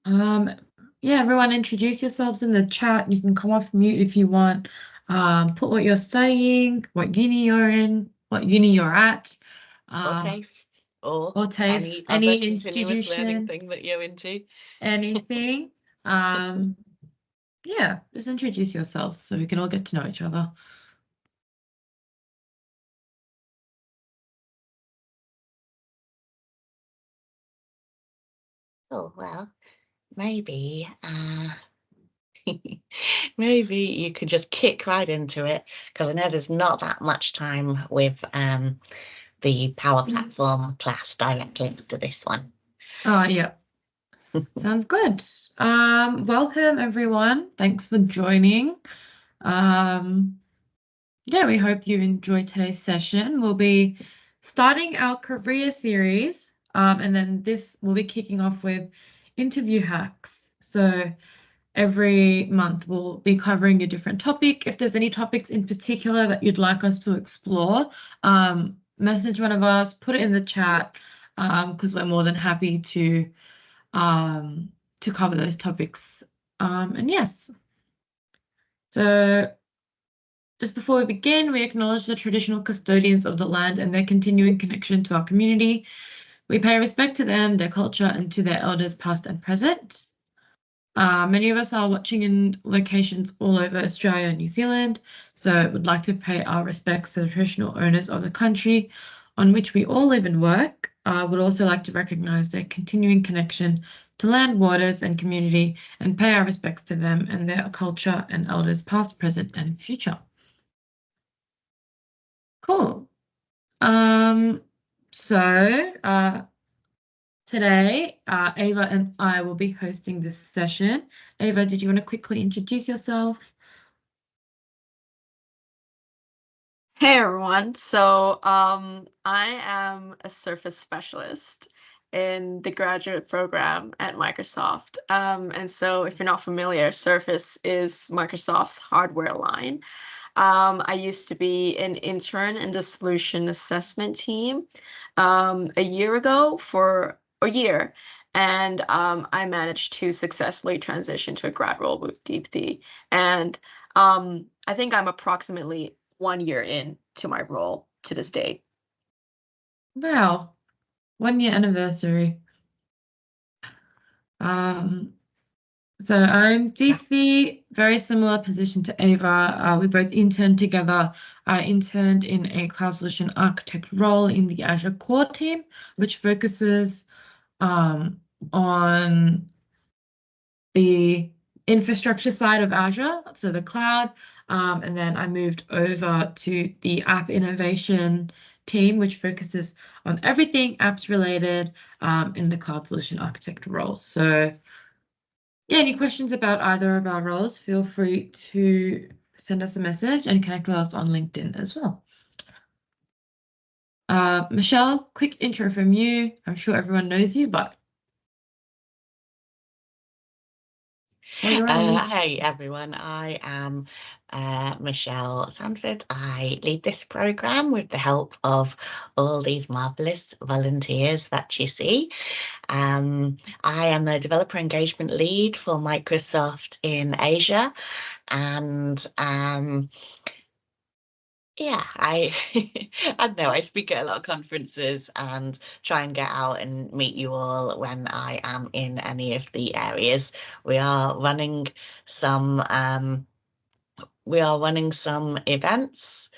Um, yeah, everyone introduce yourselves in the chat. You can come off mute if you want. Put what you're studying, what uni you're in, what uni you're at. Or TAFE, or TAFE, any other any continuous learning institution, thing that you're into. anything. Yeah, just introduce yourselves so we can all get to know each other. Oh, well, maybe maybe you could just kick right into it, because I know there's not that much time with the Power Platform class directly after this one. Oh, yeah. Sounds good. Welcome everyone. Thanks for joining. Yeah, we hope you enjoyed today's session. We'll be starting our career series, and then this will be kicking off with interview hacks. So every month we'll be covering a different topic. If there's any topics in particular that you'd like us to explore, message one of us, put it in the chat, because we're more than happy to cover those topics. And yes. So just before we begin, we acknowledge the traditional custodians of the land and their continuing connection to our community. We pay respect to them, their culture, and to their elders past and present. Many of us are watching in locations all over Australia and New Zealand, so would like to pay our respects to the traditional owners of the country on which we all live and work. Would also like to recognise their continuing connection to land, waters, and community, and pay our respects to them and their culture and elders past, present, and future. Cool. So today, Ava and I will be hosting this session. Ava, did you want to quickly introduce yourself? Hey everyone. So I am a Surface specialist in the graduate program at Microsoft. And so if you're not familiar, Surface is Microsoft's hardware line. I used to be an intern in the solution assessment team a year ago for a year. And I managed to successfully transition to a grad role with Deepthi. And I think I'm approximately 1 year in to my role to this date. Wow, 1 year anniversary. So I'm Deepthi, very similar position to Ava. We both interned together. I interned in a cloud solution architect role in the Azure core team, which focuses on the infrastructure side of Azure, so the cloud. And then I moved over to the app innovation team, which focuses on everything apps related in the cloud solution architect role. So yeah, any questions about either of our roles, feel free to send us a message and connect with us on LinkedIn as well. Michelle, quick intro from you. I'm sure everyone knows you, but Hey everyone, I am Michelle Sanford. I lead this program with the help of all these marvelous volunteers that you see. I am the developer engagement lead for Microsoft in Asia, and yeah, I I don't know, I speak at a lot of conferences and try and get out and meet you all when I am in any of the areas. We are running some events.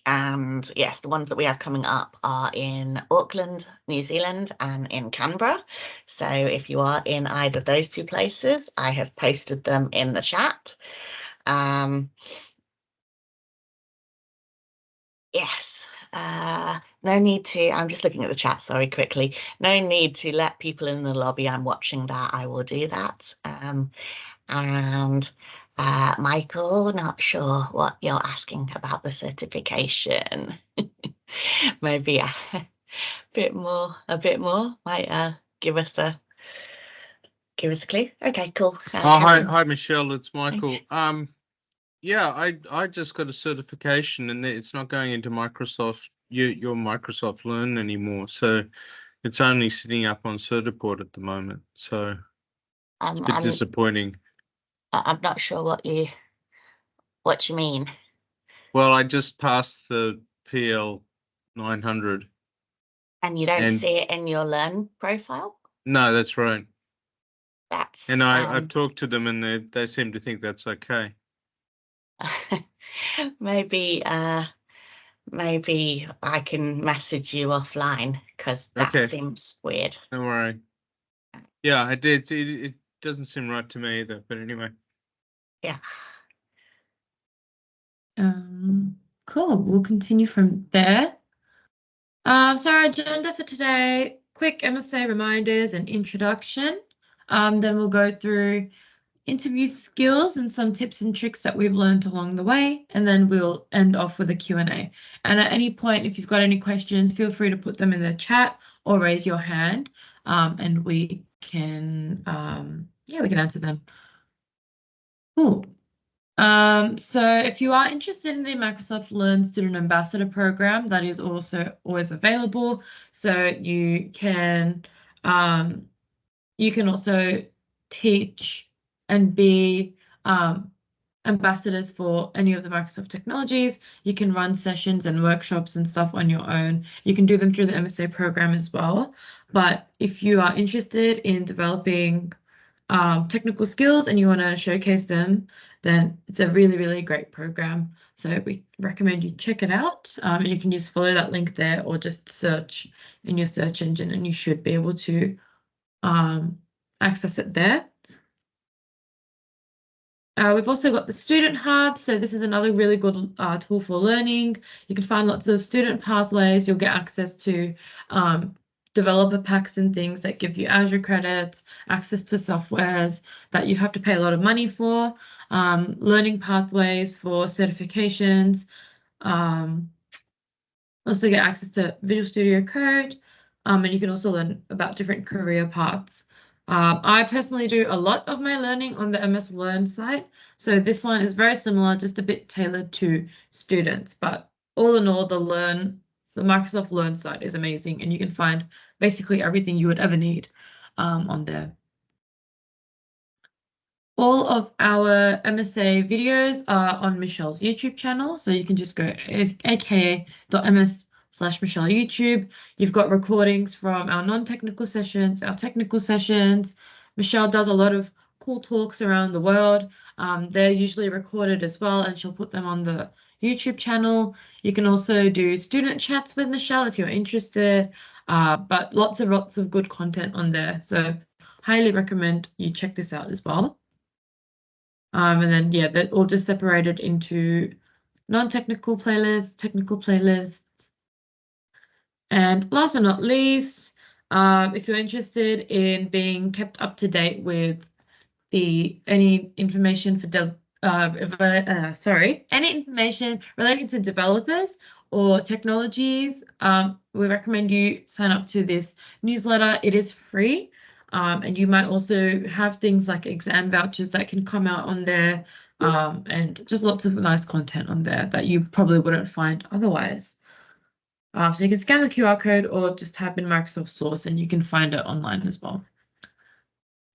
And yes, the ones that we have coming up are in Auckland, New Zealand, and in Canberra. So if you are in either of those two places, I have posted them in the chat. Yes, no need to, I'm just looking at the chat, sorry, quickly. No need to let people in the lobby. I'm watching that. I will do that. And Michael, not sure what you're asking about the certification. Maybe a bit more might give us a clue. Okay, cool. Hi Michelle, it's Michael. Yeah, I just got a certification and it's not going into Microsoft your Microsoft Learn anymore. So It's only sitting up on Certiport at the moment, so it's a bit I'm disappointing. I'm not sure what you mean. Well, I just passed the PL 900. And you don't And- see it in your Learn profile? No, that's right. That's And I've talked to them, and they seem to think that's okay. maybe maybe I can message you offline, because that Okay. seems weird. Don't worry. Yeah, it did. It doesn't seem right to me either. But anyway. Yeah. Cool. We'll continue from there. So our agenda for today, quick MSA reminders and introduction. Then we'll go through interview skills and some tips and tricks that we've learned along the way, and then we'll end off with a Q&A. And at any point, if you've got any questions, feel free to put them in the chat or raise your hand, and we can answer them. Cool. So if you are interested in the Microsoft Learn Student Ambassador program, that is also always available. So you can also teach and be ambassadors for any of the Microsoft technologies. You can run sessions and workshops and stuff on your own. You can do them through the MSA program as well. But if you are interested in developing technical skills and you want to showcase them, then it's a really, really great program. So we recommend you check it out. You can just follow that link there or just search in your search engine and you should be able to access it there. We've also got the Student Hub. So this is another really good tool for learning. You can find lots of student pathways. You'll get access to developer packs and things that give you Azure credits, access to softwares that you have to pay a lot of money for, learning pathways for certifications, also get access to Visual Studio Code, and you can also learn about different career paths. I personally do a lot of my learning on the MS Learn site, so this one is very similar, just a bit tailored to students, but all in all, the Microsoft Learn site is amazing, and you can find basically everything you would ever need on there. All of our MSA videos are on Michelle's YouTube channel, so you can just go aka.ms/Michelle YouTube. You've got recordings from our non-technical sessions, our technical sessions. Michelle does a lot of cool talks around the world. They're usually recorded as well, and she'll put them on the YouTube channel. You can also do student chats with Michelle if you're interested, but lots of good content on there. So highly recommend you check this out as well. And then, yeah, they're all just separated into non-technical playlists, technical playlists. And last but not least, if you're interested in being kept up to date with any information relating to developers or technologies, we recommend you sign up to this newsletter. It is free. And you might also have things like exam vouchers that can come out on there, and just lots of nice content on there that you probably wouldn't find otherwise. So you can scan the QR code or just type in Microsoft Source and you can find it online as well.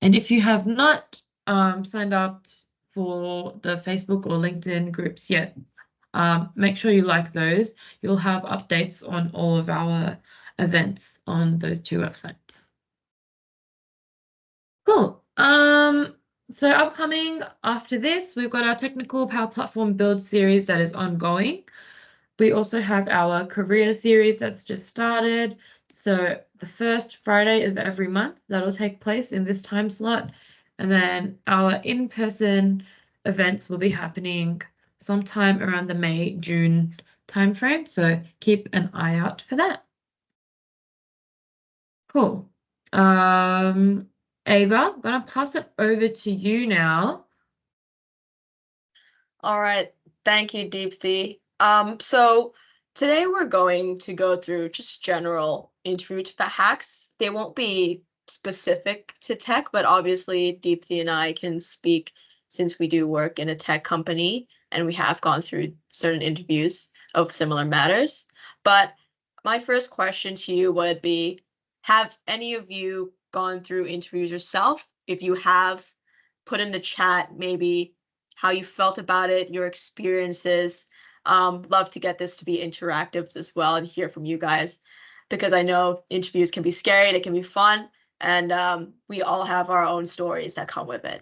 And if you have not signed up for the Facebook or LinkedIn groups yet, make sure you like those. You'll have updates on all of our events on those two websites. Cool. So upcoming after this, we've got our Technical Power Platform build series that is ongoing. We also have our career series that's just started. So the first Friday of every month, that'll take place in this time slot. And then our in-person events will be happening sometime around the May, June timeframe. So keep an eye out for that. Cool. Ava, I'm going to pass it over to you now. All right. Thank you, Deepthi. So today we're going to go through just general interview hacks. They won't be specific to tech, but obviously Deepthi and I can speak since we do work in a tech company and we have gone through certain interviews of similar matters. But my first question to you would be, have any of you gone through interviews yourself? If you have, put in the chat maybe how you felt about it, your experiences. Love to get this to be interactive as well and hear from you guys, because I know interviews can be scary, they can be fun, and we all have our own stories that come with it.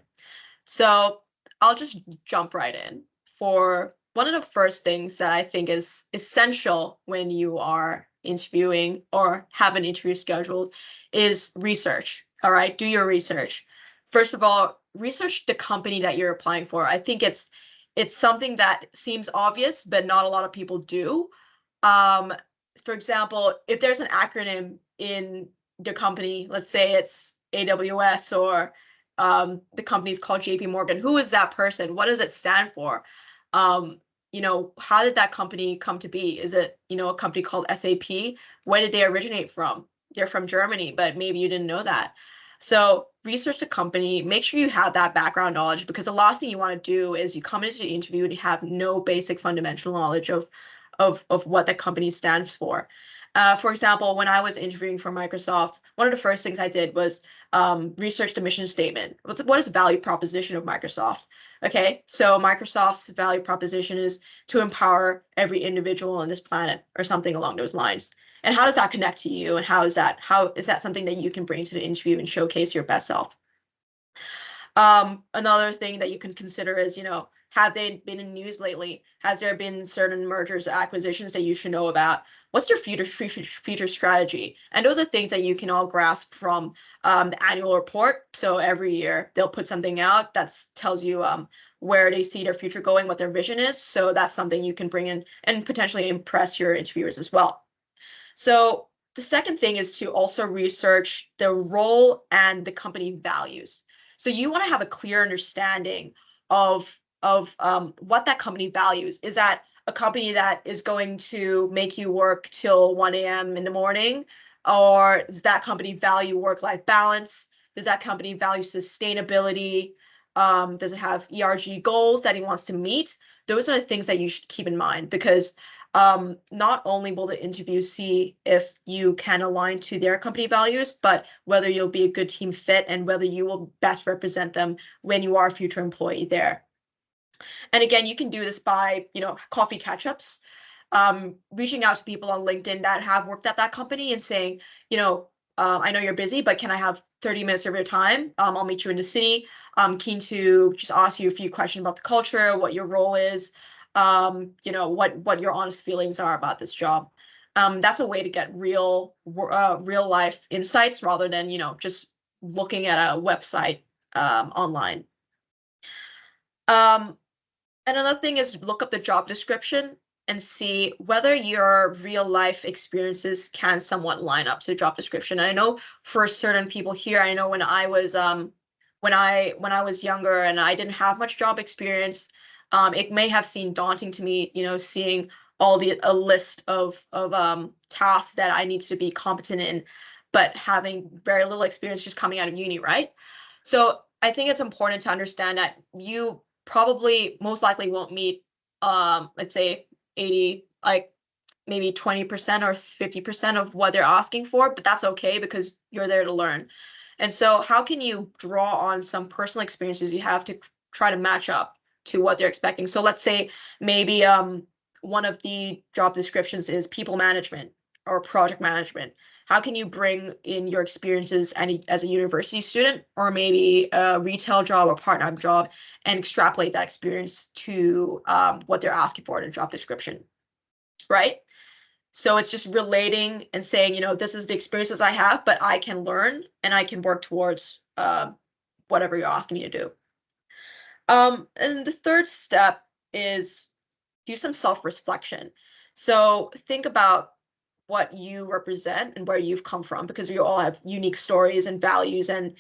So I'll just jump right in. For one of the first things that I think is essential when you are interviewing or have an interview scheduled is research. All right, do your research. First of all, research the company that you're applying for. I think it's something that seems obvious, but not a lot of people do. For example, if there's an acronym in the company, let's say it's AWS, or the company's called JP Morgan. Who is that person? What does it stand for? How did that company come to be? Is it, a company called SAP? Where did they originate from? They're from Germany, but maybe you didn't know that. So research the company, make sure you have that background knowledge, because the last thing you want to do is you come into the interview and you have no basic fundamental knowledge of what that company stands for. For example, when I was interviewing for Microsoft, one of the first things I did was research the mission statement. What is the value proposition of Microsoft? Okay, so Microsoft's value proposition is to empower every individual on this planet, or something along those lines. And how does that connect to you? And how is that something that you can bring to the interview and showcase your best self? Another thing that you can consider is, have they been in news lately? Has there been certain mergers or acquisitions that you should know about? What's their future strategy? And those are things that you can all grasp from the annual report. So every year they'll put something out that tells you where they see their future going, what their vision is. So that's something you can bring in and potentially impress your interviewers as well. So the second thing is to also research the role and the company values. So you want to have a clear understanding of what that company values. Is that a company that is going to make you work till 1 a.m. in the morning? Or does that company value work-life balance? Does that company value sustainability? Does it have ERG goals that he wants to meet? Those are the things that you should keep in mind, because not only will the interview see if you can align to their company values, but whether you'll be a good team fit and whether you will best represent them when you are a future employee there. And again, you can do this by, coffee catch-ups, reaching out to people on LinkedIn that have worked at that company and saying, I know you're busy, but can I have 30 minutes of your time? I'll meet you in the city. I'm keen to just ask you a few questions about the culture, what your role is, what your honest feelings are about this job. That's a way to get real life insights rather than, just looking at a website online. And another thing is look up the job description and see whether your real life experiences can somewhat line up to the job description. And I know for certain people here, I know when I was younger and I didn't have much job experience, it may have seemed daunting to me, seeing a list of tasks that I need to be competent in, but having very little experience just coming out of uni, right? So I think it's important to understand that you probably most likely won't meet let's say 80, like maybe 20% or 50% of what they're asking for, but that's okay because you're there to learn. And so how can you draw on some personal experiences you have to try to match up to what they're expecting? So let's say maybe one of the job descriptions is people management or project management. How can you bring in your experiences as a university student, or maybe a retail job or part-time job, and extrapolate that experience to what they're asking for in a job description, right? So it's just relating and saying, this is the experiences I have, but I can learn and I can work towards whatever you're asking me to do. And the third step is do some self-reflection. So think about what you represent and where you've come from, because we all have unique stories and values, and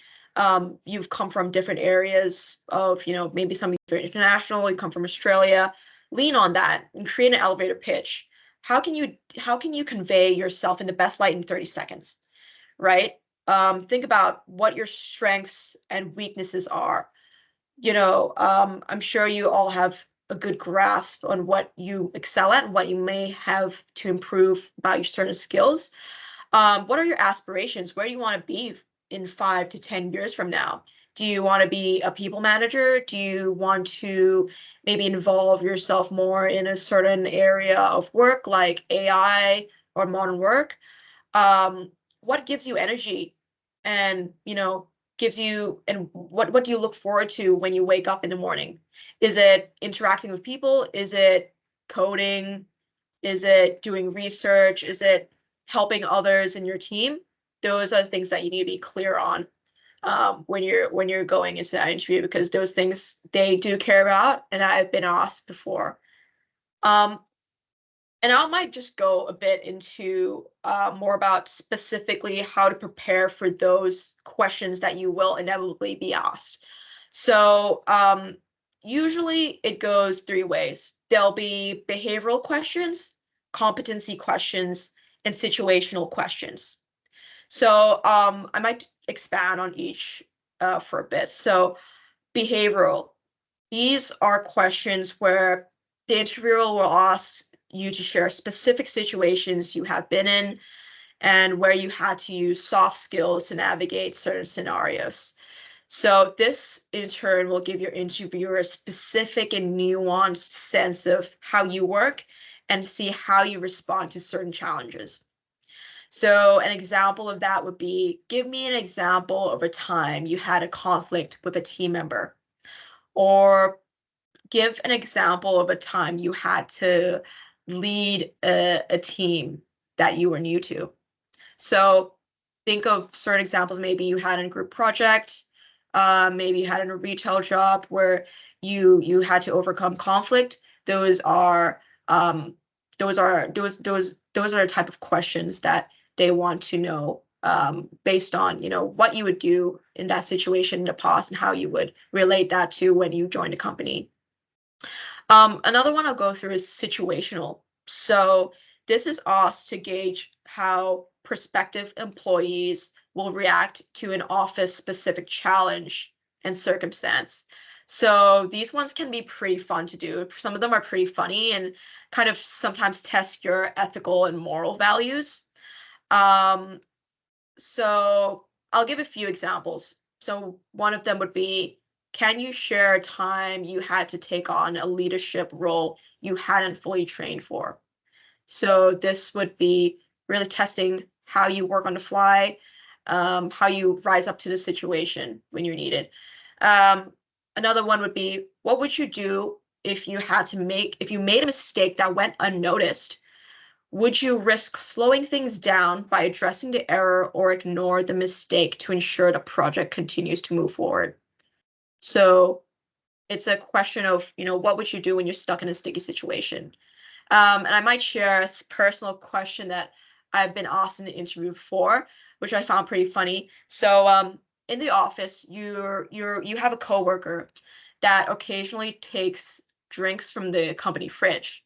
you've come from different areas of, maybe some of you are international, you come from Australia. Lean on that and create an elevator pitch. How can you convey yourself in the best light in 30 seconds, right? Think about what your strengths and weaknesses are. I'm sure you all have a good grasp on what you excel at and what you may have to improve about your certain skills. What are your aspirations? Where do you want to be in 5 to 10 years from now? Do you want to be a people manager? Do you want to maybe involve yourself more in a certain area of work like AI or modern work? What gives you energy and, gives you, and what do you look forward to when you wake up in the morning? Is it interacting with people? Is it coding? Is it doing research? Is it helping others in your team? Those are things that you need to be clear on when you're going into that interview, because those things they do care about, and I've been asked before. And I might just go a bit into more about specifically how to prepare for those questions that you will inevitably be asked. So usually it goes 3 ways. There'll be behavioral questions, competency questions, and situational questions. So I might expand on each for a bit. So behavioral. These are questions where the interviewer will ask you to share specific situations you have been in and where you had to use soft skills to navigate certain scenarios. So this in turn will give your interviewer a specific and nuanced sense of how you work and see how you respond to certain challenges. So an example of that would be, give me an example of a time you had a conflict with a team member, or give an example of a time you had to lead a team that you were new to. So think of certain examples. Maybe you had a group project, maybe you had in a retail job where you had to overcome conflict. Those are the type of questions that they want to know, based on what you would do in that situation in the past and how you would relate that to when you joined a company. Another one I'll go through is situational. So this is asked to gauge how prospective employees will react to an office-specific challenge and circumstance. So these ones can be pretty fun to do. Some of them are pretty funny and kind of sometimes test your ethical and moral values. So I'll give a few examples. So one of them would be, can you share a time you had to take on a leadership role you hadn't fully trained for? So this would be really testing how you work on the fly, how you rise up to the situation when you're needed. Another one would be, what would you do if you made a mistake that went unnoticed? Would you risk slowing things down by addressing the error or ignore the mistake to ensure the project continues to move forward? So it's a question of, what would you do when you're stuck in a sticky situation? And I might share a personal question that I've been asked in an interview before, which I found pretty funny. So in the office, you have a coworker that occasionally takes drinks from the company fridge.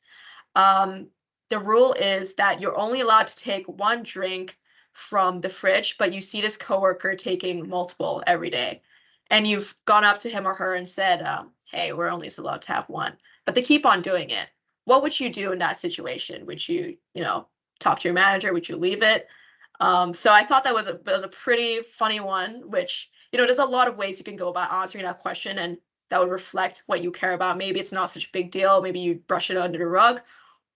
The rule is that you're only allowed to take 1 drink from the fridge, but you see this coworker taking multiple every day. And you've gone up to him or her and said, hey, we're only allowed to have 1. But they keep on doing it. What would you do in that situation? Would you, talk to your manager? Would you leave it? So I thought that was a pretty funny one, which, there's a lot of ways you can go about answering that question, and that would reflect what you care about. Maybe it's not such a big deal. Maybe you brush it under the rug.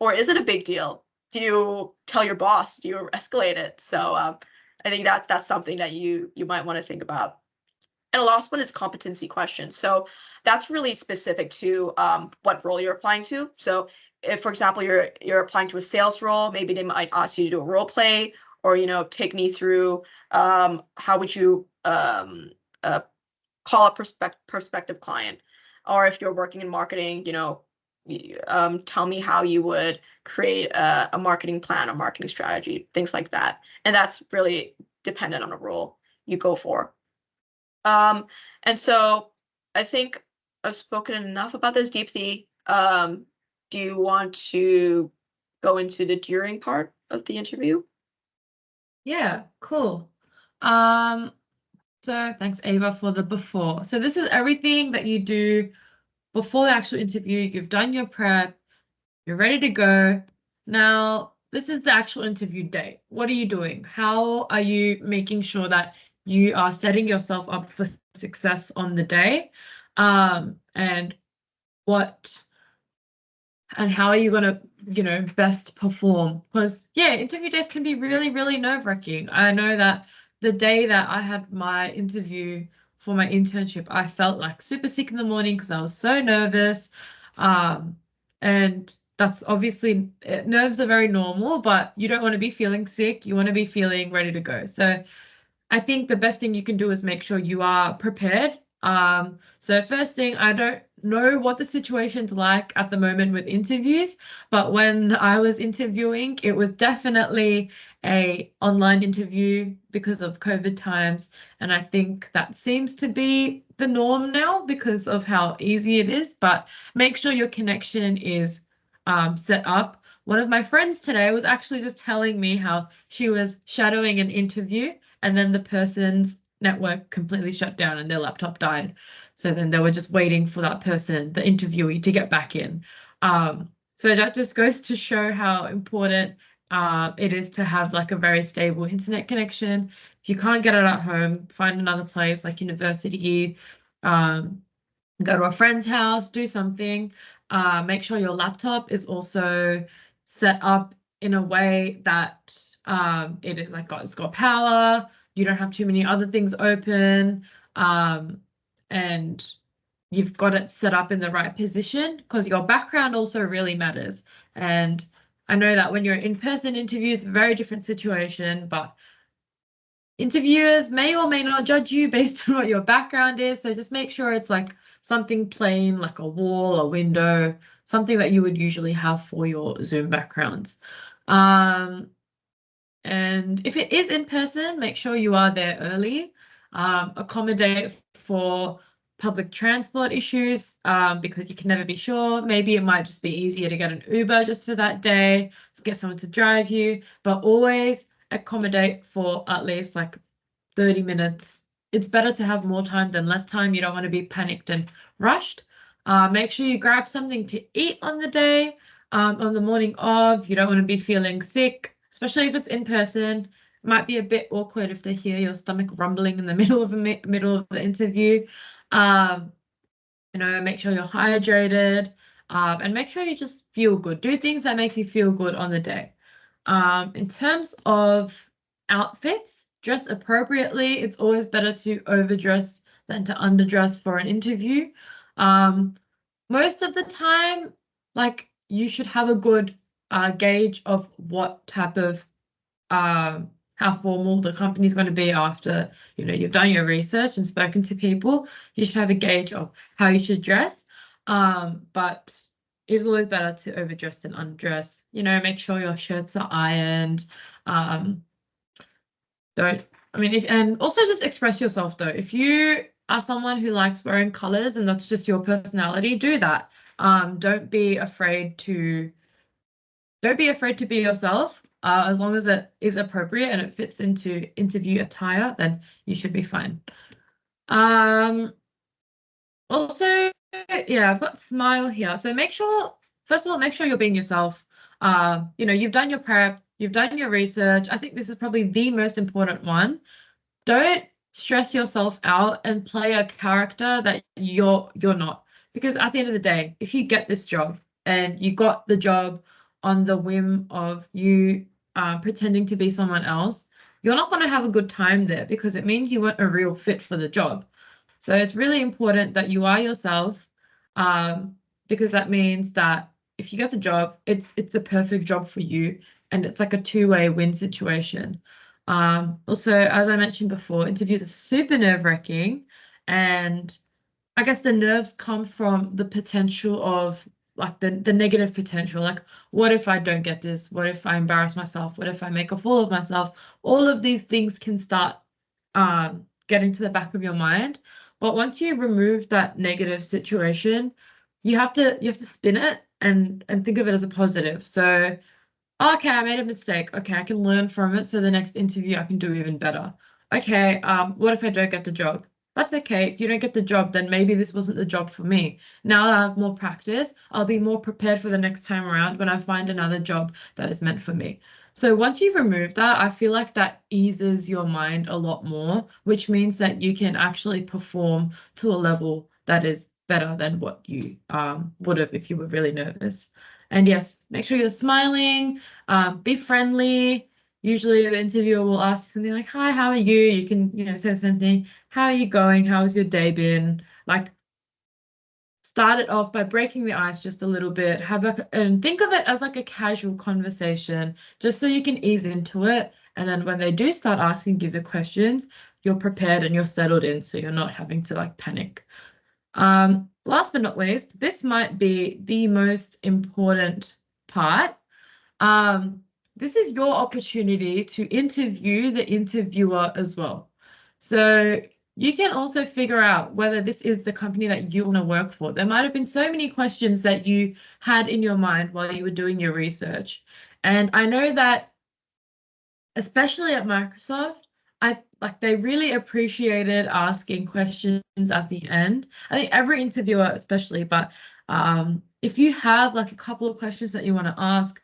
Or is it a big deal? Do you tell your boss? Do you escalate it? So I think that's something that you might want to think about. And the last one is competency questions. So that's really specific to what role you're applying to. So if, for example, you're applying to a sales role, maybe they might ask you to do a role play, or take me through how would you call a prospective client. Or if you're working in marketing, tell me how you would create a marketing plan, a marketing strategy, things like that. And that's really dependent on the role you go for. And so I think I've spoken enough about this. Deepthi, do you want to go into the during part of the interview? Yeah, cool. So thanks, Ava, for the before. So this is everything that you do before the actual interview. You've done your prep, you're ready to go. Now, this is the actual interview day. What are you doing? How are you making sure that you are setting yourself up for success on the day? And what and how are you going to, best perform? Because, yeah, interview days can be really, really nerve-wracking. I know that the day that I had my interview for my internship, I felt like super sick in the morning because I was so nervous. And that's obviously, nerves are very normal, but you don't want to be feeling sick. You want to be feeling ready to go. So I think the best thing you can do is make sure you are prepared. So first thing, I don't know what the situation's like at the moment with interviews, but when I was interviewing, it was definitely a online interview because of COVID times, and I think that seems to be the norm now because of how easy it is. But make sure your connection is set up. One of my friends today was actually just telling me how she was shadowing an interview and then the person's network completely shut down and their laptop died. So then they were just waiting for that person, the interviewee, to get back in. So that just goes to show how important it is to have like a very stable internet connection. If you can't get it at home, find another place like university, go to a friend's house, do something. Make sure your laptop is also set up in a way that it is like it's got power. You don't have too many other things open, and you've got it set up in the right position because your background also really matters. And I know that when you're in person interviews, a very different situation, but interviewers may or may not judge you based on what your background is. So just make sure it's like something plain, like a wall, a window, something that you would usually have for your Zoom backgrounds. And if it is in person, make sure you are there early. Accommodate for public transport issues because you can never be sure. Maybe it might just be easier to get an Uber just for that day, to get someone to drive you, but always accommodate for at least like 30 minutes. It's better to have more time than less time. You don't want to be panicked and rushed. Make sure you grab something to eat on the day, on the morning of. You don't want to be feeling sick, especially if it's in person. It might be a bit awkward if they hear your stomach rumbling in the middle of the interview. Make sure you're hydrated, and make sure you just feel good. Do things that make you feel good on the day. In terms of outfits, dress appropriately. It's always better to overdress than to underdress for an interview. Most of the time, like you should have a good gauge of what type of how formal the company's going to be after you've done your research and spoken to people. You should have a gauge of how you should dress. But it's always better to overdress than underdress. Make sure your shirts are ironed. And also just express yourself though. If you are someone who likes wearing colors and that's just your personality, do that. Don't be afraid to be yourself. As long as it is appropriate and it fits into interview attire, then you should be fine. Also, yeah, I've got smile here. So first of all, make sure you're being yourself. You've done your prep, you've done your research. I think this is probably the most important one. Don't stress yourself out and play a character that you're not. Because at the end of the day, if you get this job and you got the job on the whim of you pretending to be someone else, you're not going to have a good time there because it means you weren't a real fit for the job. So it's really important that you are yourself, because that means that if you get the job, it's the perfect job for you, and it's like a two-way win situation. Also, as I mentioned before, interviews are super nerve-wracking, and I guess the nerves come from the potential of like the negative potential. Like, what if I don't get this? What if I embarrass myself? What if I make a fool of myself? All of these things can start getting to the back of your mind. But once you remove that negative situation, you have to spin it and think of it as a positive. So, okay, I made a mistake. Okay, I can learn from it. So the next interview I can do even better. Okay, what if I don't get the job? that's okay. If you don't get the job, then maybe this wasn't the job for me. Now that I have more practice, I'll be more prepared for the next time around when I find another job that is meant for me. So once you've removed that, I feel like that eases your mind a lot more, which means that you can actually perform to a level that is better than what you would have if you were really nervous. And yes, make sure you're smiling, be friendly. Usually the interviewer will ask you something like, "Hi, how are you?" You can, say something, "How are you going? How's your day been?" Like, start it off by breaking the ice just a little bit. And think of it as like a casual conversation, just so you can ease into it. And then when they do start asking you the questions, you're prepared and you're settled in, so you're not having to like panic. Last but not least, this might be the most important part. This is your opportunity to interview the interviewer as well. So you can also figure out whether this is the company that you want to work for. There might have been so many questions that you had in your mind while you were doing your research. And I know that, especially at Microsoft, they really appreciated asking questions at the end. I think every interviewer especially, but if you have like a couple of questions that you want to ask,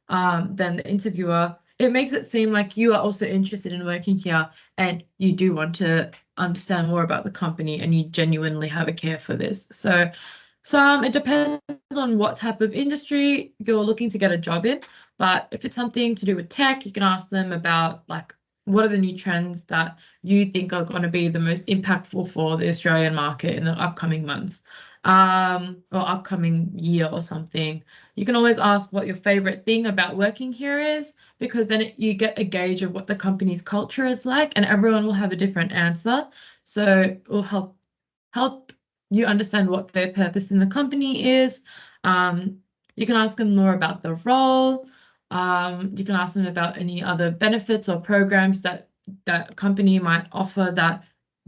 then the interviewer, it makes it seem like you are also interested in working here and you do want to understand more about the company and you genuinely have a care for this. So it depends on what type of industry you're looking to get a job in. But if it's something to do with tech, you can ask them about like what are the new trends that you think are going to be the most impactful for the Australian market in the upcoming months, or upcoming year or something. You can always ask what your favorite thing about working here is, because then you get a gauge of what the company's culture is like, and everyone will have a different answer. So it will help you understand what their purpose in the company is. You can ask them more about the role. You can ask them about any other benefits or programs that company might offer that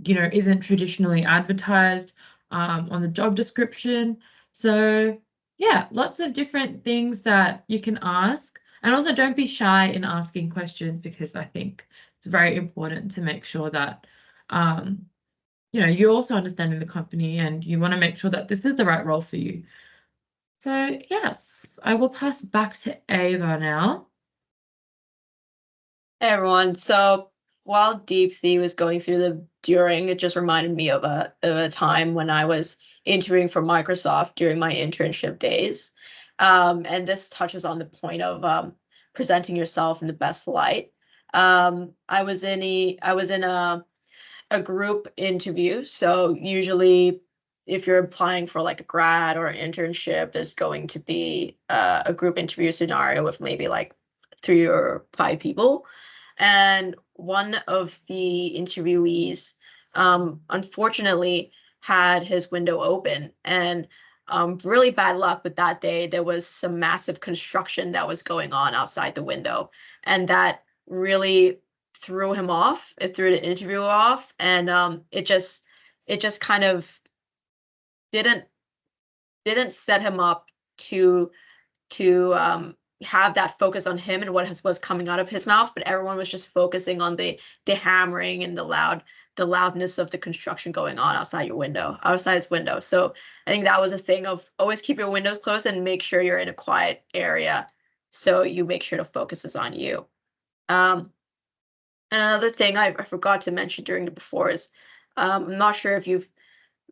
isn't traditionally advertised on the job description. So yeah, lots of different things that you can ask. And also don't be shy in asking questions, because I think it's very important to make sure that you're also understanding the company and you want to make sure that this is the right role for you. So yes, I will pass back to Ava now. Hey everyone. So while Deepthi was going through it just reminded me of a time when I was interviewing for Microsoft during my internship days. And this touches on the point of presenting yourself in the best light. I was in a group interview. So usually if you're applying for like a grad or an internship, there's going to be a group interview scenario with maybe like 3 or 5 people. And one of the interviewees, unfortunately, had his window open. And really bad luck, but that day there was some massive construction that was going on outside the window. And that really threw him off. It threw the interview off. And it just kind of didn't set him up to have that focus on him and what was coming out of his mouth, but everyone was just focusing on the hammering and the loudness of the construction going on outside his window. So I think that was a thing of always keep your windows closed and make sure you're in a quiet area, so you make sure the focus is on you. Another thing I forgot to mention during the before is, I'm not sure if you've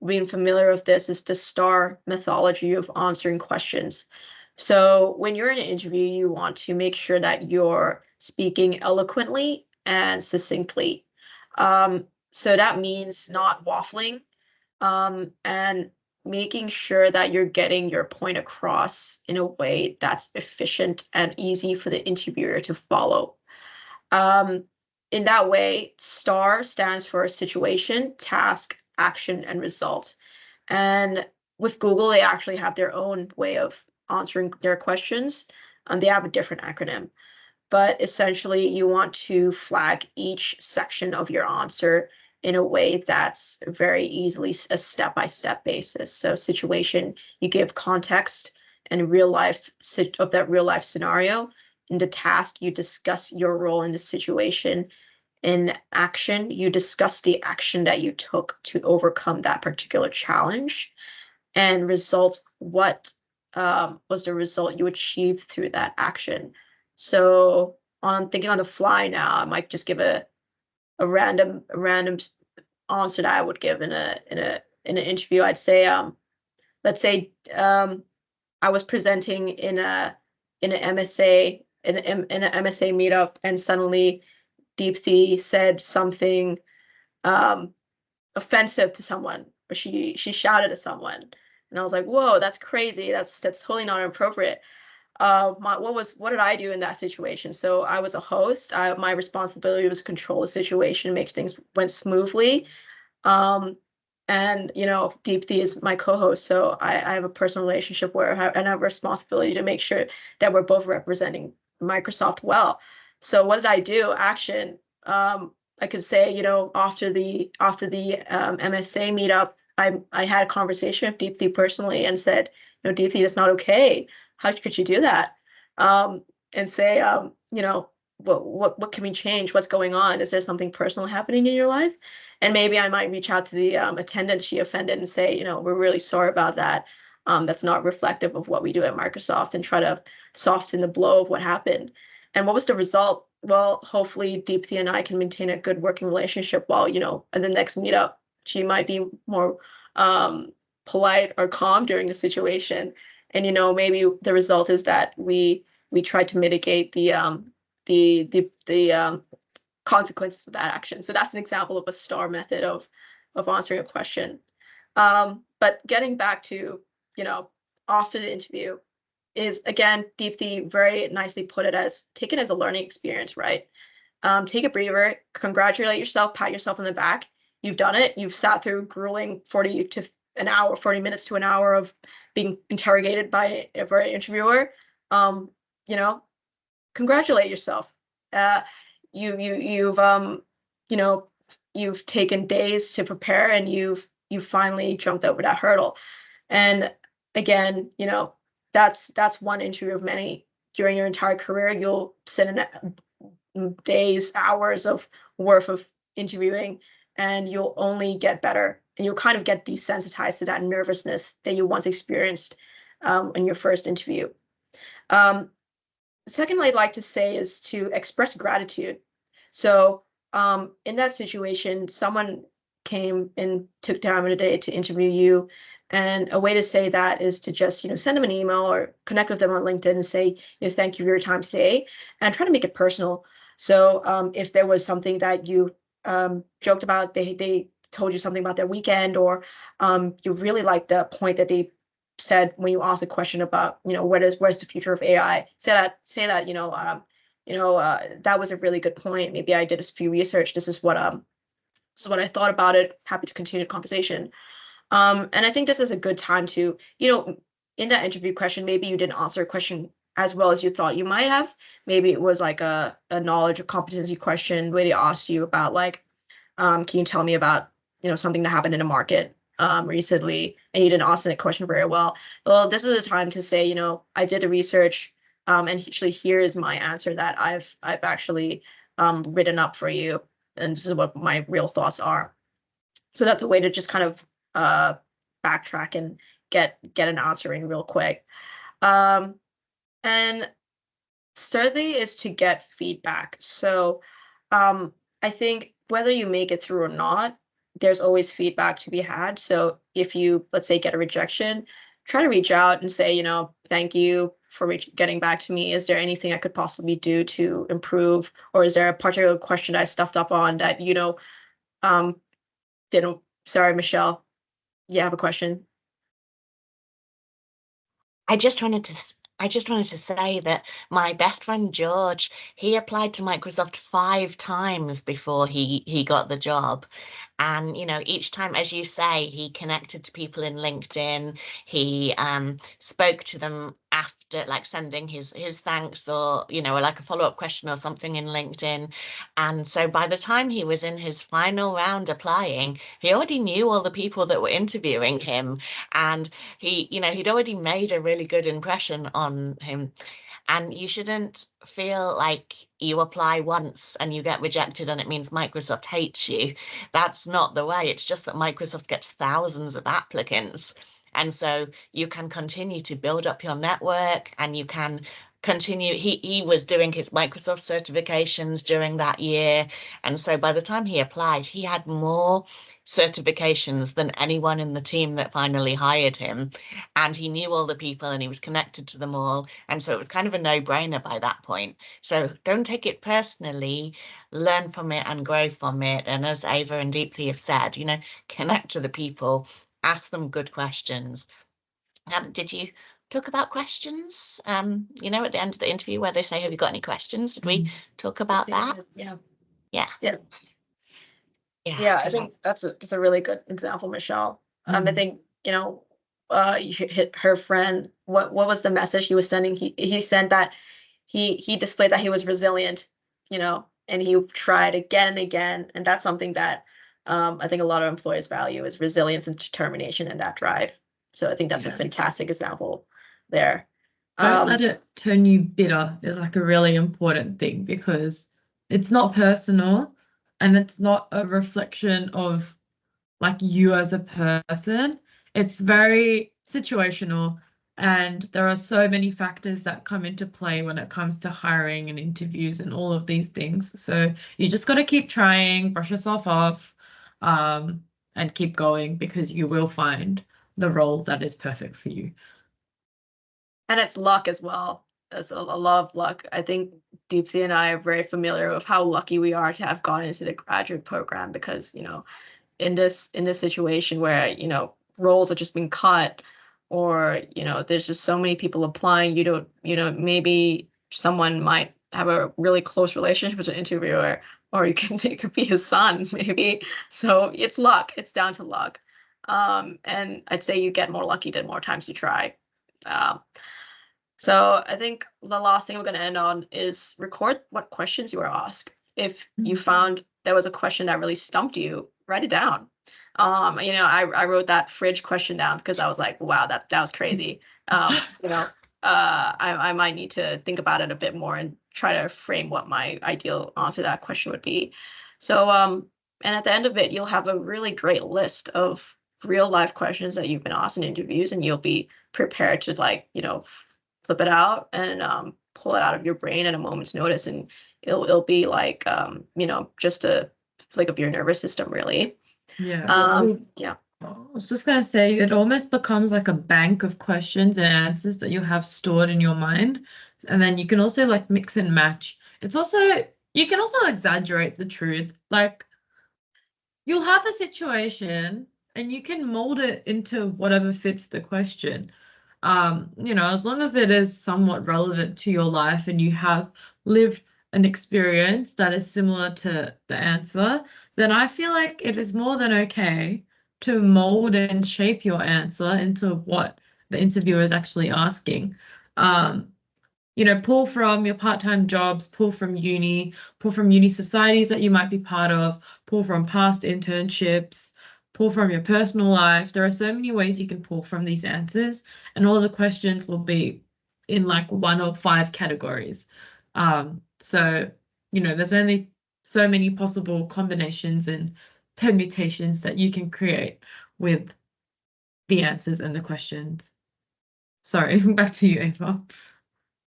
been familiar with this, is the STAR methodology of answering questions. So when you're in an interview, you want to make sure that you're speaking eloquently and succinctly. So that means not waffling, and making sure that you're getting your point across in a way that's efficient and easy for the interviewer to follow. In that way, STAR stands for situation, task, action, and result. And with Google, they actually have their own way of answering their questions. They have a different acronym. But essentially, you want to flag each section of your answer in a way that's very easily a step-by-step basis. So situation, you give context and of that real life scenario. In the task, you discuss your role in the situation. in action. You discuss the action that you took to overcome that particular challenge, and result, what was the result you achieved through that action. So on thinking on the fly now, I might just give a random answer that I would give in an interview. I'd say, let's say I was presenting in an MSA in an MSA meetup, and suddenly Deepthi said something offensive to someone, or she shouted at someone, and I was like, whoa, that's crazy. That's totally not appropriate. What did I do in that situation? So I was a host. My responsibility was to control the situation, make things went smoothly. And Deepthi is my co-host, so I have a personal relationship where I have a responsibility to make sure that we're both representing Microsoft well. So what did I do? Action. I could say, after the MSA meetup, I had a conversation with Deepthi personally and said, Deepthi, that's not okay. How could you do that? And say, what can we change? What's going on? Is there something personal happening in your life? And maybe I might reach out to the attendant she offended and say, we're really sorry about that. That's not reflective of what we do at Microsoft, and try to soften the blow of what happened. And what was the result? Well, hopefully Deepthi and I can maintain a good working relationship while, in the next meetup, she might be more polite or calm during the situation. And, maybe the result is that we tried to mitigate the consequences of that action. So that's an example of a STAR method of answering a question. But getting back to, after the interview, is, again, Deepthi very nicely put it as, take it as a learning experience, right? Take a breather, congratulate yourself, pat yourself on the back. You've done it. You've sat through grueling 40 minutes to an hour of being interrogated by a very interviewer. Congratulate yourself. You've taken days to prepare, and you've finally jumped over that hurdle. And again, that's one interview of many during your entire career. You'll sit in days, hours of worth of interviewing, and you'll only get better, and you'll kind of get desensitized to that nervousness that you once experienced in your first interview. Secondly, I'd like to say is to express gratitude. So in that situation, someone came and took time of the day to interview you. And a way to say that is to just, send them an email or connect with them on LinkedIn and say, thank you for your time today, and try to make it personal. So if there was something that you joked about, they told you something about their weekend, or you really liked the point that they said when you asked a question about, where's the future of AI, say that, that was a really good point. Maybe I did a few research. This is what I thought about it. Happy to continue the conversation. And I think this is a good time to, in that interview question, maybe you didn't answer a question as well as you thought you might have. Maybe it was like a knowledge or competency question where they asked you about, like, can you tell me about, something that happened in the market recently, and you didn't answer that question very well. Well, this is a time to say, I did the research, and actually here is my answer that I've actually written up for you, and this is what my real thoughts are. So that's a way to just kind of backtrack and get an answer in real quick. And thirdly is to get feedback. So I think whether you make it through or not, there's always feedback to be had. So if you, let's say, get a rejection, try to reach out and say, thank you for getting back to me. Is there anything I could possibly do to improve? Or is there a particular question I stuffed up on that, didn't? Sorry, Michelle, you have a question? I just wanted to say that my best friend George, he applied to Microsoft 5 times before he got the job. And, each time, as you say, he connected to people in LinkedIn. He spoke to them after, like, sending his thanks, or, like a follow-up question or something in LinkedIn. And so by the time he was in his final round applying, he already knew all the people that were interviewing him. And he'd already made a really good impression on him. And you shouldn't feel like you apply once and you get rejected and it means Microsoft hates you. That's not the way. It's just that Microsoft gets thousands of applicants. And so you can continue to build up your network, and you can continue. He was doing his Microsoft certifications during that year. And so by the time he applied, he had more certifications than anyone in the team that finally hired him. And he knew all the people and he was connected to them all. And so it was kind of a no-brainer by that point. So don't take it personally, learn from it and grow from it. And as Ava and Deepthi have said, you know, connect to the people, ask them good questions. Did you talk about questions, you know, at the end of the interview where they say, have you got any questions? Did we talk about that? Yeah. Yeah. Yeah. Yeah. Yeah, I 'cause think that's a really good example, Michelle. I Mm. think, you know, you hit her friend. What was the message he was sending? He sent that he displayed that he was resilient, you know, and he tried again and again. And that's something that I think a lot of employers value, is resilience and determination and that drive. So I think that's a Yeah. fantastic example there. Don't let it turn you bitter is like a really important thing, because it's not personal and it's not a reflection of like you as a person. It's very situational, and there are so many factors that come into play when it comes to hiring and interviews and all of these things. So you just got to keep trying, brush yourself off, and keep going, because you will find the role that is perfect for you. And it's luck as well. It's a lot of luck. I think Deepthi and I are very familiar with how lucky we are to have gone into the graduate program, because, you know, in this situation where, you know, roles are just being cut, or, you know, there's just so many people applying, you don't, you know, maybe someone might have a really close relationship with an interviewer, or it could be his son, maybe. So it's luck. It's down to luck. And I'd say you get more lucky the more times you try. So I think the last thing we're going to end on is record what questions you were asked. If you found there was a question that really stumped you, write it down. You know, I wrote that fridge question down because I was like, wow, that was crazy. You know, I might need to think about it a bit more and try to frame what my ideal answer to that question would be. So, and at the end of it, you'll have a really great list of real life questions that you've been asked in interviews, and you'll be prepared to, like, you know, flip it out and pull it out of your brain at a moment's notice, and it'll be like, you know, just a flick of your nervous system, really. Yeah. Yeah. I was just going to say, it almost becomes like a bank of questions and answers that you have stored in your mind. And then you can also like mix and match. It's also, you can also exaggerate the truth. Like, you'll have a situation and you can mold it into whatever fits the question. You know, as long as it is somewhat relevant to your life and you have lived an experience that is similar to the answer, then I feel like it is more than okay to mold and shape your answer into what the interviewer is actually asking. You know, pull from your part-time jobs, pull from uni societies that you might be part of, pull from past internships, pull from your personal life. There are so many ways you can pull from these answers, and all the questions will be in like one or five categories. So, you know, there's only so many possible combinations and permutations that you can create with the answers and the questions. Sorry, back to you, Ava.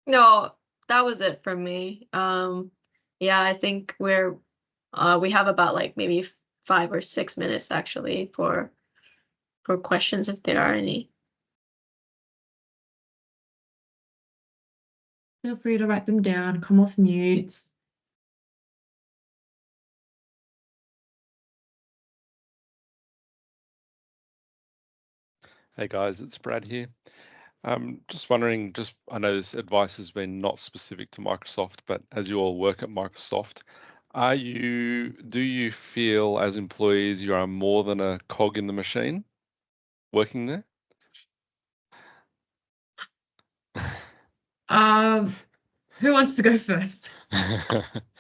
No, that was it for me. Yeah, I think we have about like maybe 5 or 6 minutes actually for questions, if there are any. Feel free to write them down, come off mute. Hey guys, it's Brad here. Just wondering, I know this advice has been not specific to Microsoft, but as you all work at Microsoft, do you feel as employees you are more than a cog in the machine working there? Who wants to go first?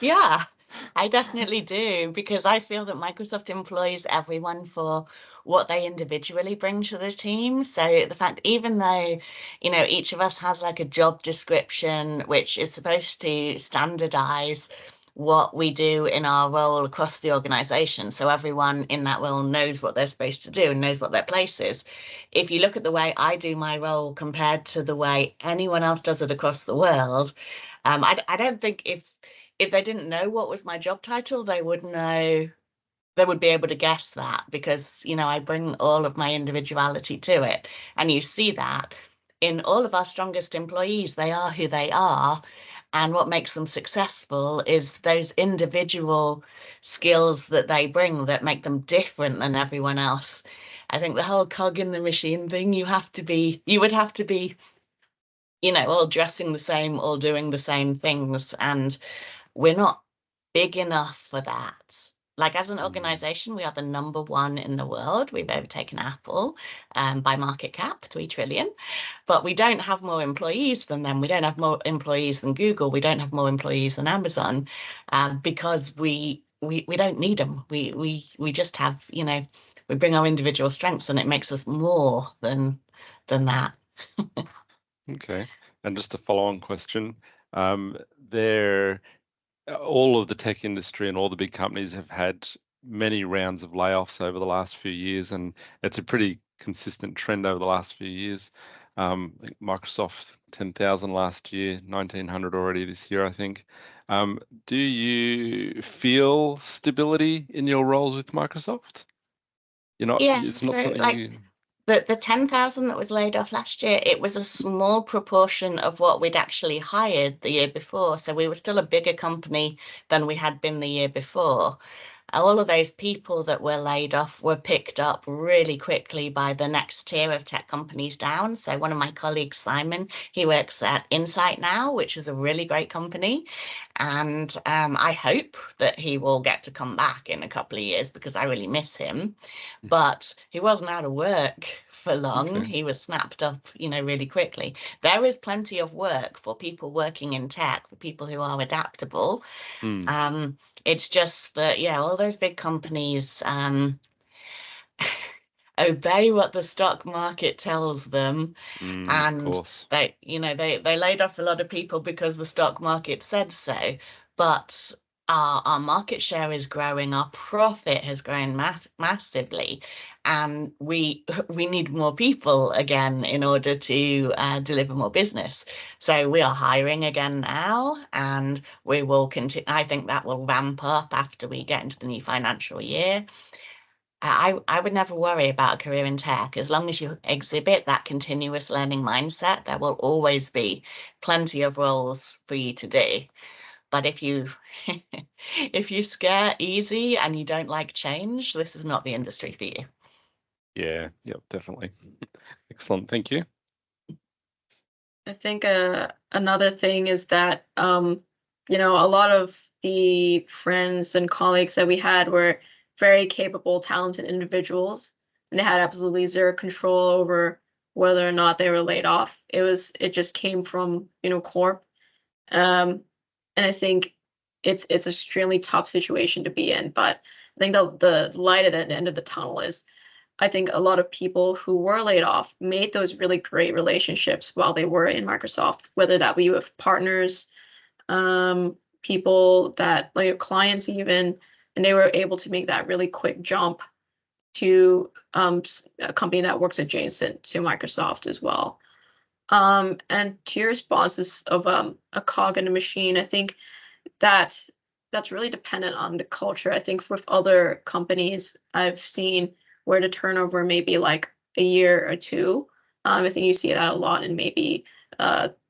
Yeah. I definitely do, because I feel that Microsoft employs everyone for what they individually bring to the team. So the fact, even though, each of us has like a job description, which is supposed to standardize what we do in our role across the organization. So everyone in that role knows what they're supposed to do and knows what their place is. If you look at the way I do my role compared to the way anyone else does it across the world, I don't think if they didn't know what was my job title, they would know, they would be able to guess that, because, I bring all of my individuality to it. And you see that in all of our strongest employees, they are who they are. And what makes them successful is those individual skills that they bring that make them different than everyone else. I think the whole cog in the machine thing, you would have to be, all dressing the same, all doing the same things. And we're not big enough for that. Like, as an organization, we are the #1 in the world. We've overtaken Apple by market cap, 3 trillion. But we don't have more employees than them. We don't have more employees than Google. We don't have more employees than Amazon, because we don't need them. We just have, we bring our individual strengths, and it makes us more than that. Okay. And just a follow-on question. There, all of the tech industry and all the big companies have had many rounds of layoffs over the last few years, and it's a pretty consistent trend over the last few years. Microsoft 10,000 last year, 1,900 already this year, I think. Do you feel stability in your roles with Microsoft? Yeah, It's not so something like you. the 10,000 that was laid off last year, it was a small proportion of what we'd actually hired the year before. So we were still a bigger company than we had been the year before. All of those people that were laid off were picked up really quickly by the next tier of tech companies down. So one of my colleagues, Simon, he works at Insight now, which is a really great company. And I hope that he will get to come back in a couple of years, because I really miss him. But he wasn't out of work for long. Okay. He was snapped up, really quickly. There is plenty of work for people working in tech, for people who are adaptable. It's just that, all those big companies obey what the stock market tells them. Of And course. they laid off a lot of people because the stock market said so. But our market share is growing, our profit has grown massively, and we need more people again in order to deliver more business. So we are hiring again now, and we will continue. I think that will ramp up after we get into the new financial year. I would never worry about a career in tech. As long as you exhibit that continuous learning mindset, there will always be plenty of roles for you to do. But if you if you scare easy and you don't like change, this is not the industry for you. Yeah, yep, definitely. Excellent. Thank you. I think another thing is that a lot of the friends and colleagues that we had were very capable, talented individuals, and they had absolutely zero control over whether or not they were laid off. It just came from corp, and I think it's an extremely tough situation to be in. But I think the light at the end of the tunnel is, I think a lot of people who were laid off made those really great relationships while they were in Microsoft, whether that be with partners, people that like clients even, and they were able to make that really quick jump to a company that works adjacent to Microsoft as well. And to your responses of a cog in a machine, I think that that's really dependent on the culture. I think with other companies I've seen where the turnover may be like a year or two. I think you see that a lot in maybe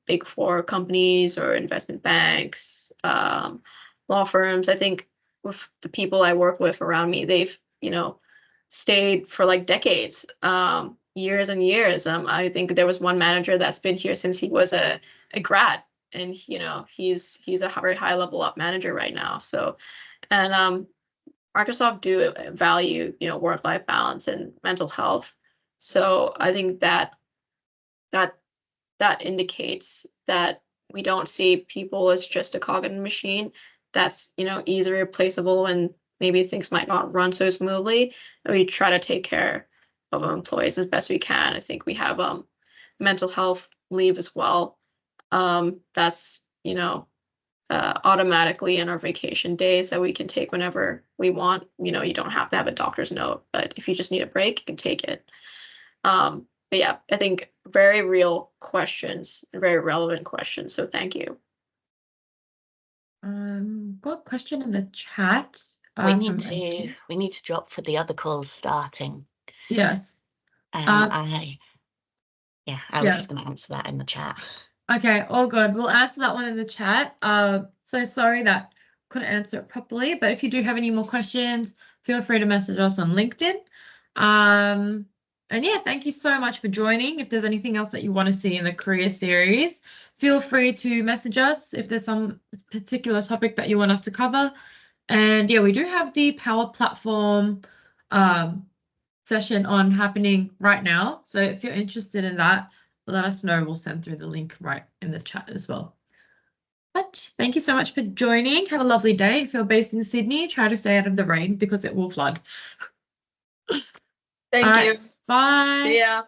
big four companies or investment banks, law firms. I think with the people I work with around me, they've stayed for like decades, years and years. I think there was one manager that's been here since he was a grad, and he's a very high level up manager right now. So, and Microsoft do value work-life balance and mental health. So I think that that indicates that we don't see people as just a cog in the machine. that's, you know, easily replaceable and maybe things might not run so smoothly. We try to take care of our employees as best we can. I think we have mental health leave as well. That's, you know, automatically in our vacation days that we can take whenever we want. You know, you don't have to have a doctor's note, but if you just need a break, you can take it. But yeah, I think very real questions, very relevant questions. So thank you. Got a question in the chat. We from need to drop for the other calls starting. Yes. I was yes. just going to answer that in the chat. Okay, all good. We'll answer that one in the chat. So sorry that couldn't answer it properly, but if you do have any more questions, feel free to message us on LinkedIn. And yeah, thank you so much for joining. If there's anything else that you want to see in the career series, feel free to message us if there's some particular topic that you want us to cover. And yeah, we do have the Power Platform session on happening right now. So if you're interested in that, let us know. We'll send through the link right in the chat as well. But thank you so much for joining. Have a lovely day. If you're based in Sydney, try to stay out of the rain because it will flood. Thank you. Bye. See ya.